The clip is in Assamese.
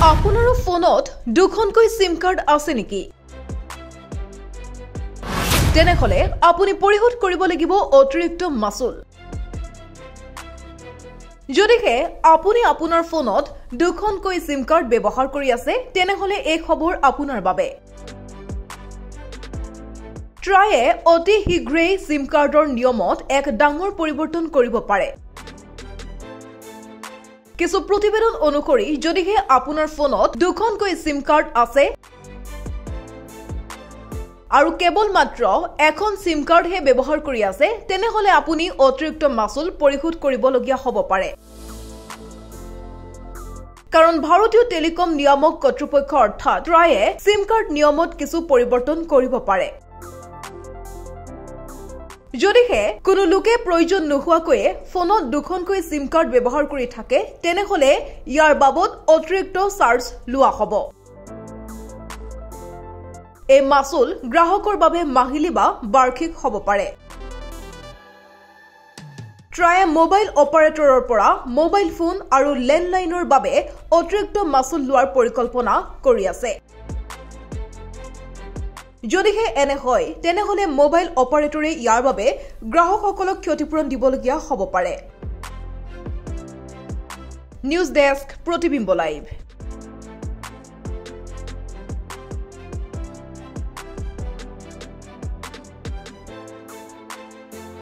আপোনাৰো ফোনত দুখনকৈ সিম কাৰ্ড আছে নেকি? তেনেহলে আপুনি পৰিশোধ কৰিব লাগিব অতিৰিক্ত মাচুল। যদিহে আপুনি আপোনাৰ ফোনত দুখনকৈ সিম কাৰ্ড ব্যৱহাৰ কৰি আছে তেনেহলে এই খবৰ আপোনাৰ বাবে। ট্ৰায়ে অতি শীঘ্ৰেই সিম কাৰ্ডৰ নিয়মত এক ডাঙৰ পৰিৱৰ্তন কৰিব পাৰে। কিছু প্ৰতিবেদন অনুসৰি যদিহে আপোনাৰ ফোনত দুখনকৈ সিম কাৰ্ড আছে আৰু কেৱল মাত্ৰ এখন সিম কাৰ্ডহে ব্যৱহাৰ কৰি আছে তেনেহলে আপুনি অতিৰিক্ত মাচুল পৰিশোধ কৰিবলগীয়া হ'ব পাৰে। কাৰণ ভাৰতীয় টেলিকম নিয়ামক কৰ্তৃপক্ষ অৰ্থাৎ ট্ৰায়ে সিম কাৰ্ড নিয়মত কিছু পৰিৱৰ্তন কৰিব পাৰে। যদিহে কোনো লোকে প্ৰয়োজন নোহোৱাকৈ ফোনত দুখনকৈ সিম কাৰ্ড ব্যৱহাৰ কৰি থাকে তেনেহলে ইয়াৰ বাবদ অতিৰিক্ত চাৰ্জ লোৱা হ'ব। এই মাচুল গ্ৰাহকৰ বাবে মাহিলী বা বাৰ্ষিক হ'ব পাৰে। ট্ৰায়ে মোবাইল অপাৰেটৰৰ পৰা মোবাইল ফোন আৰু লেণ্ডলাইনৰ বাবে অতিৰিক্ত মাচুল লোৱাৰ পৰিকল্পনা কৰি আছে। যদিহে এনে হয় তেনেহলে মোবাইল অপাৰেটৰে ইয়াৰ বাবে গ্ৰাহকসকলক ক্ষতিপূৰণ দিবলগীয়া হ'ব পাৰে। নিউজ ডেস্ক, প্ৰতিবিম্ব লাইভ।